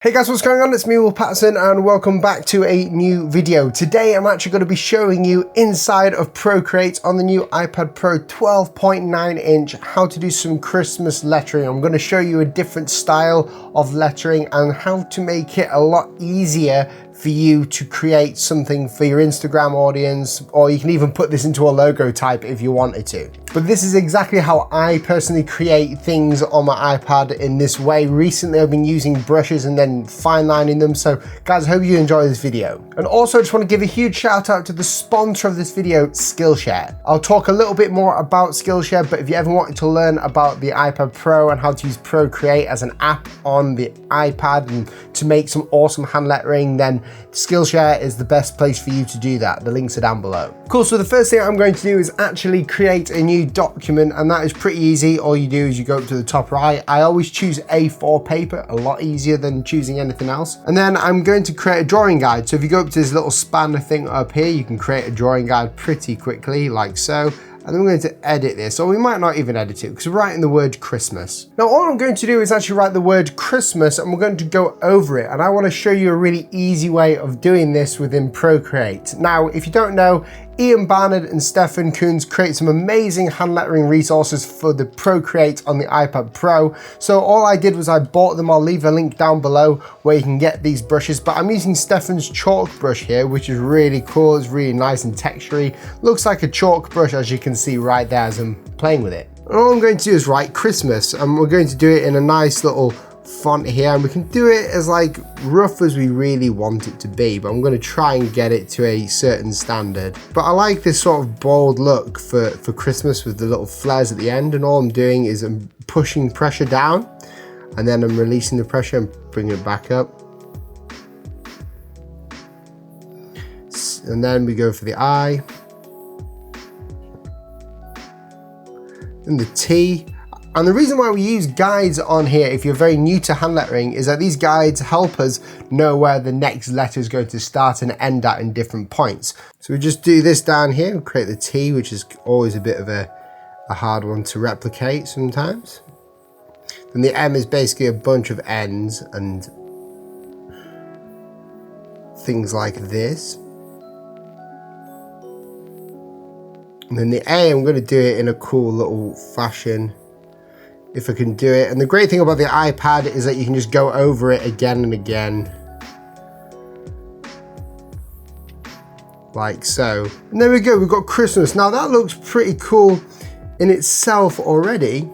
Hey guys, what's going on? It's me, Paterson, and welcome back to a new video. Today I'm actually going to be showing you inside of Procreate on the new iPad Pro 12.9 inch how to do some Christmas lettering. I'm going to show you a different style of lettering and how to make it a lot easier for you to create something for your Instagram audience, or you can even put this into a logo type if you wanted to. But this is exactly how I personally create things on my iPad in this way. Recently I've been using brushes and then fine lining them. So guys, I hope you enjoy this video. And also I just want to give a huge shout out to the sponsor of this video, Skillshare. I'll talk a little bit more about Skillshare, but if you ever wanted to learn about the iPad Pro and how to use Procreate as an app on the iPad and to make some awesome hand lettering, then Skillshare is the best place for you to do that. The links are down below. Cool, so the first thing I'm going to do is actually create a new document, and that is pretty easy. All you do is you go up to the top right. I always choose A4 paper, a lot easier than choosing anything else. And then I'm going to create a drawing guide. So if you go up to this little spanner thing up here, you can create a drawing guide pretty quickly, like so. And then we're going to edit this, or we might not even edit it because we're writing the word Christmas. Now all I'm going to do is actually write the word Christmas, and we're going to go over it. And I want to show you a really easy way of doing this within Procreate. Now, if you don't know, Ian Barnard and Stefan Kuhns create some amazing hand lettering resources for the Procreate on the iPad Pro. So all I did was I bought them. I'll leave a link down below where you can get these brushes, but I'm using Stefan's chalk brush here, which is really cool. It's really nice and textury. Looks like a chalk brush, as you can see right there as I'm playing with it. And all I'm going to do is write Christmas, and we're going to do it in a nice little font here, and we can do it as like rough as we really want it to be, but I'm going to try and get it to a certain standard. But I like this sort of bold look for Christmas with the little flares at the end, and all I'm doing is I'm pushing pressure down and then I'm releasing the pressure and bringing it back up. And then we go for the I and the T. And the reason why we use guides on here, if you're very new to hand lettering, is that these guides help us know where the next letter is going to start and end at in different points. So we just do this down here and create the T, which is always a bit of a hard one to replicate sometimes. And the M is basically a bunch of N's and things like this. And then the A, I'm going to do it in a cool little fashion, if I can do it. And the great thing about the iPad is that you can just go over it again and again, like so. And there we go, we've got Christmas. Now that looks pretty cool in itself already,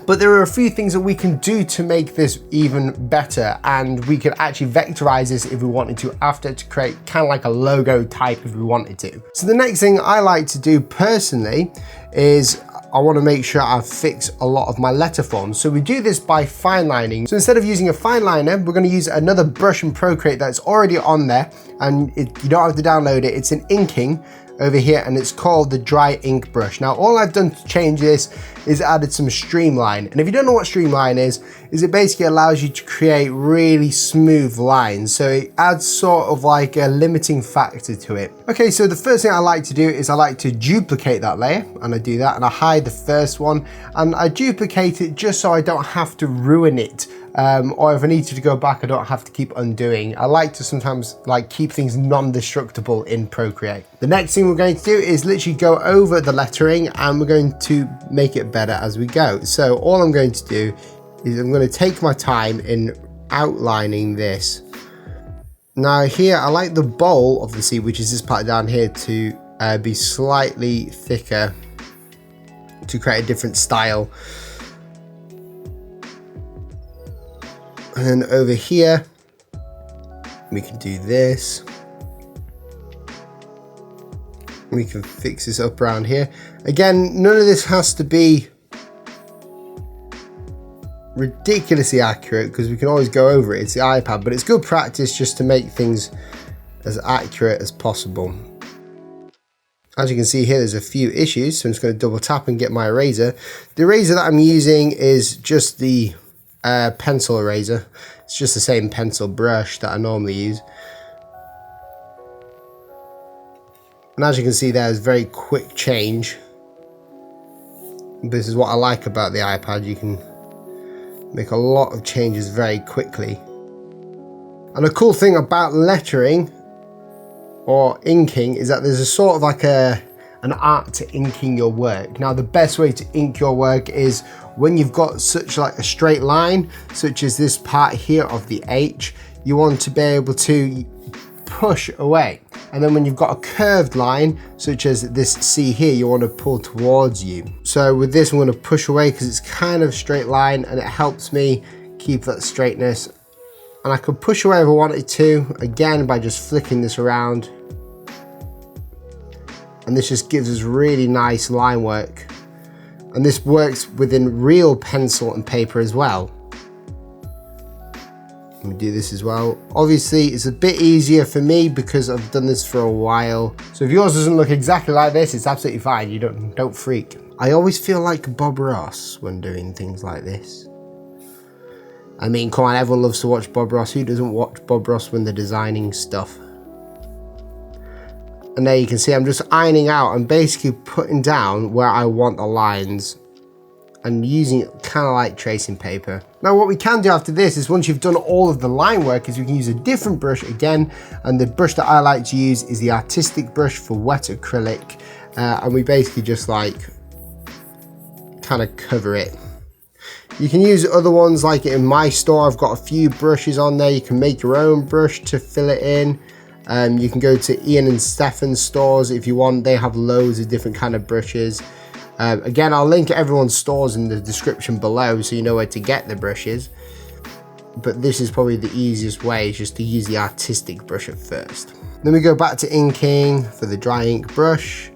but there are a few things that we can do to make this even better, and we could actually vectorize this if we wanted to after to create kind of like a logo type if we wanted to. So the next thing I like to do personally is I want to make sure I fix a lot of my letter forms. So we do this by fine lining. So instead of using a fine liner, we're going to use another brush in Procreate that's already on there, and you don't have to download it. It's an inking over here, and it's called the dry ink brush. Now all I've done to change this is added some streamline, and if you don't know what streamline is it basically allows you to create really smooth lines, so it adds sort of like a limiting factor to it. Okay, so the first thing I like to do is I like to duplicate that layer, and I do that and I hide the first one and I duplicate it just so I don't have to ruin it. Or if I need to go back, I don't have to keep undoing. I like to sometimes like keep things non-destructible in Procreate. The next thing we're going to do is literally go over the lettering, and we're going to make it better as we go. So all I'm going to do is I'm going to take my time in outlining this. Now here, I like the bowl of the C, which is this part down here, to be slightly thicker to create a different style. And then over here, we can do this. We can fix this up around here. Again, none of this has to be ridiculously accurate because we can always go over it. It's the iPad, but it's good practice just to make things as accurate as possible. As you can see here, there's a few issues, so I'm just going to double tap and get my eraser. The eraser that I'm using is just the pencil eraser. It's just the same pencil brush that I normally use. And as you can see, there's very quick change. This is what I like about the iPad. You can make a lot of changes very quickly. And the cool thing about lettering or inking is that there's a sort of like an art to inking your work. Now the best way to ink your work is when you've got such like a straight line, such as this part here of the H, you want to be able to push away. And then when you've got a curved line, such as this C here, you want to pull towards you. So with this, I'm going to push away because it's kind of a straight line and it helps me keep that straightness. And I could push away if I wanted to, again, by just flicking this around. And this just gives us really nice line work. And this works within real pencil and paper as well. Let me do this as well. Obviously, it's a bit easier for me because I've done this for a while. So if yours doesn't look exactly like this, it's absolutely fine. You don't freak. I always feel like Bob Ross when doing things like this. I mean, come on, everyone loves to watch Bob Ross. Who doesn't watch Bob Ross when they're designing stuff? And there you can see I'm just ironing out and basically putting down where I want the lines and using it kind of like tracing paper. Now what we can do after this is once you've done all of the line work is we can use a different brush again, and the brush that I like to use is the artistic brush for wet acrylic, and we basically just like kind of cover it. You can use other ones, like in my store I've got a few brushes on there. You can make your own brush to fill it in. You can go to Ian and Stefan's stores if you want. They have loads of different kind of brushes. Again, I'll link everyone's stores in the description below so you know where to get the brushes. But this is probably the easiest way, is just to use the artistic brush at first. Then we go back to inking for the dry ink brush.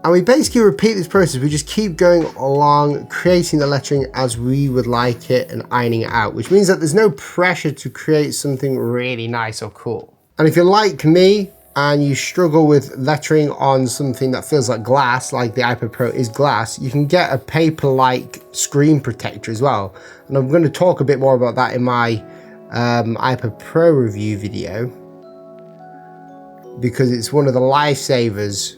And we basically repeat this process. We just keep going along, creating the lettering as we would like it and ironing it out, which means that there's no pressure to create something really nice or cool. And if you're like me and you struggle with lettering on something that feels like glass, like the iPad Pro is glass, you can get a paper-like screen protector as well. And I'm going to talk a bit more about that in my iPad Pro review video, because it's one of the lifesavers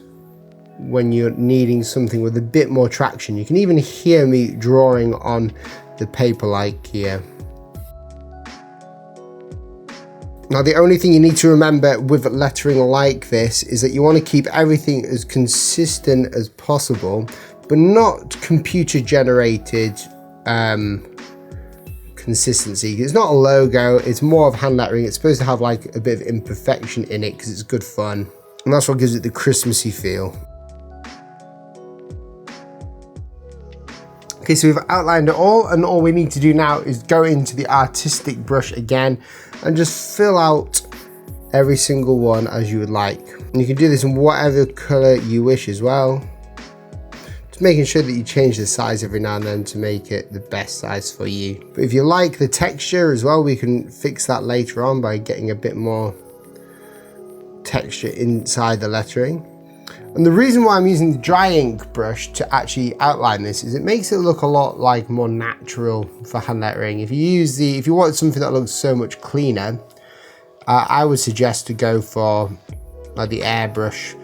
when you're needing something with a bit more traction. You can even hear me drawing on the paper like here. Now the only thing you need to remember with lettering like this is that you want to keep everything as consistent as possible, but not computer generated consistency. It's not a logo, it's more of hand lettering. It's supposed to have like a bit of imperfection in it because it's good fun, and that's what gives it the Christmassy feel. Okay, so we've outlined it all, and all we need to do now is go into the artistic brush again and just fill out every single one as you would like. And you can do this in whatever color you wish as well. Just making sure that you change the size every now and then to make it the best size for you. But if you like the texture as well, we can fix that later on by getting a bit more texture inside the lettering. And the reason why I'm using the dry ink brush to actually outline this is it makes it look a lot like more natural for hand lettering. If you want something that looks so much cleaner, I would suggest to go for like the airbrush.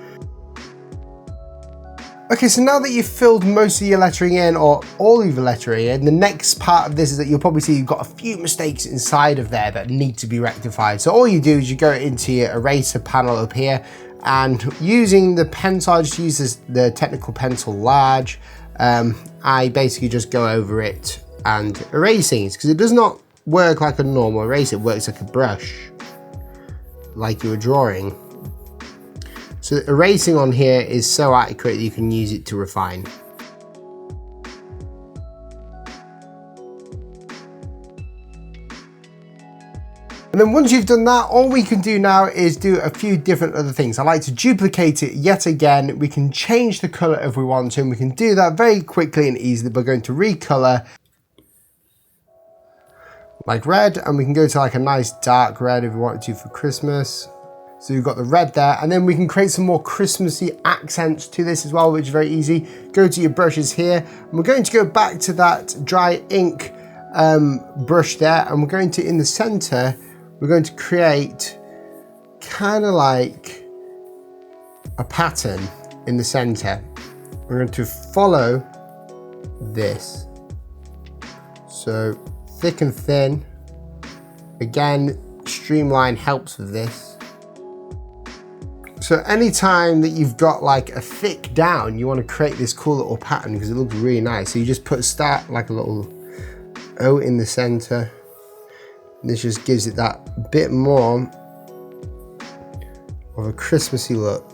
Okay, so now that you've filled most of your lettering in, or all of your lettering in, the next part of this is that you'll probably see you've got a few mistakes inside of there that need to be rectified. So all you do is you go into your eraser panel up here, and using the pencil, I just use the technical pencil large. I basically just go over it and erase things, because it does not work like a normal eraser. It works like a brush, like you were drawing. So erasing on here is so accurate that you can use it to refine. And then once you've done that, all we can do now is do a few different other things. I like to duplicate it yet again. We can change the color if we want to, and we can do that very quickly and easily by going to recolor, like red, and we can go to like a nice dark red if we wanted to for Christmas. So you've got the red there, and then we can create some more Christmassy accents to this as well, which is very easy. Go to your brushes here, and we're going to go back to that dry ink brush there, and we're going to, in the center, we're going to create kind of like a pattern in the center. We're going to follow this. So thick and thin. Again, streamline helps with this. So anytime that you've got like a thick down, you want to create this cool little pattern because it looks really nice. So you just put like a little O in the center. This just gives it that bit more of a Christmassy look.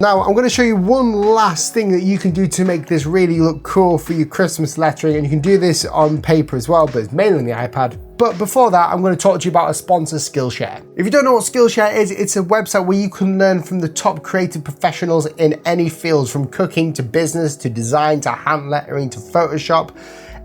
Now I'm going to show you one last thing that you can do to make this really look cool for your Christmas lettering, and you can do this on paper as well, but it's mainly on the iPad. But before that, I'm going to talk to you about a sponsor, Skillshare. If you don't know what Skillshare is, it's a website where you can learn from the top creative professionals in any fields, from cooking to business to design to hand lettering to Photoshop.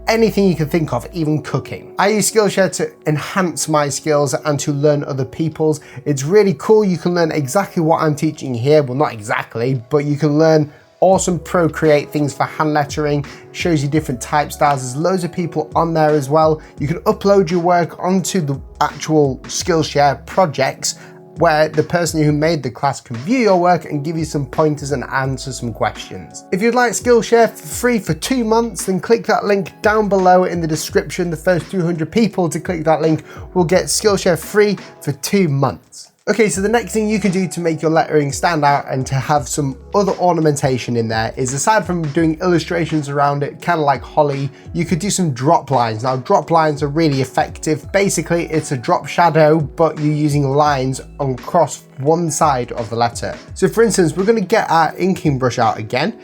Anything you can think of, even cooking. I use Skillshare to enhance my skills and to learn other people's. It's really cool. You can learn exactly what I'm teaching here. Well, not exactly, but you can learn awesome Procreate things for hand lettering. It shows you different type styles. There's loads of people on there as well. You can upload your work onto the actual Skillshare projects, where the person who made the class can view your work and give you some pointers and answer some questions. If you'd like Skillshare for free for 2 months, then click that link down below in the description. The first 200 people to click that link will get Skillshare free for 2 months. Okay, so the next thing you can do to make your lettering stand out and to have some other ornamentation in there is, aside from doing illustrations around it, kind of like holly, you could do some drop lines. Now, drop lines are really effective. Basically, it's a drop shadow, but you're using lines across one side of the letter. So for instance, we're going to get our inking brush out again,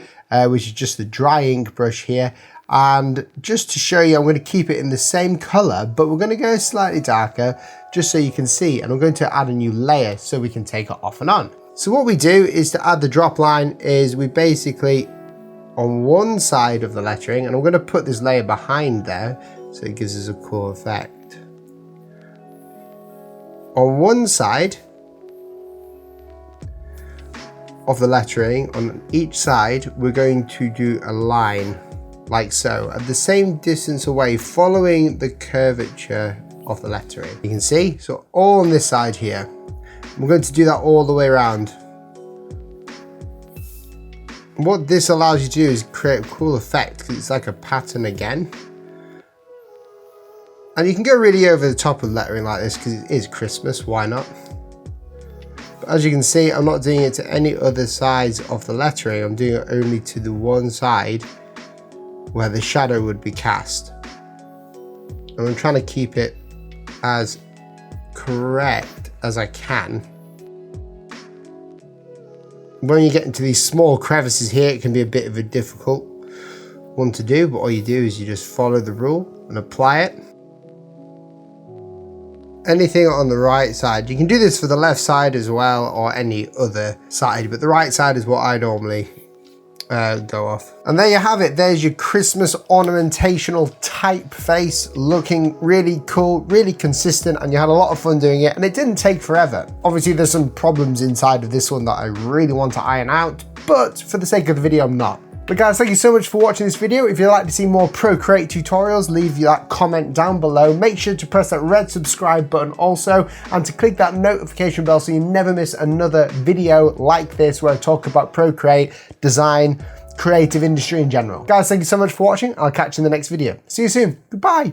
which is just the dry ink brush here. And just to show you, I'm going to keep it in the same color, but we're going to go slightly darker just so you can see. And I'm going to add a new layer so we can take it off and on. So what we do is, to add the drop line, is we basically, on one side of the lettering, and I'm going to put this layer behind there so it gives us a cool effect. On one side of the lettering, on each side, we're going to do a line like so, at the same distance away, following the curvature of the lettering. You can see, so all on this side here. We're going to do that all the way around. What this allows you to do is create a cool effect, because it's like a pattern again. And you can go really over the top of lettering like this because it is Christmas, why not? But as you can see, I'm not doing it to any other sides of the lettering, I'm doing it only to the one side where the shadow would be cast. And I'm trying to keep it as correct as I can. When you get into these small crevices here, it can be a bit of a difficult one to do, but all you do is you just follow the rule and apply it. Anything on the right side, you can do this for the left side as well, or any other side, but the right side is what I normally go off. And there you have it. There's your Christmas ornamentational typeface, looking really cool, really consistent, and you had a lot of fun doing it, and it didn't take forever. Obviously there's some problems inside of this one that I really want to iron out, but for the sake of the video, I'm not. But guys, thank you so much for watching this video. If you'd like to see more Procreate tutorials, leave that comment down below. Make sure to press that red subscribe button also, and to click that notification bell so you never miss another video like this where I talk about Procreate, design, creative industry in general. Guys, thank you so much for watching. I'll catch you in the next video. See you soon. Goodbye.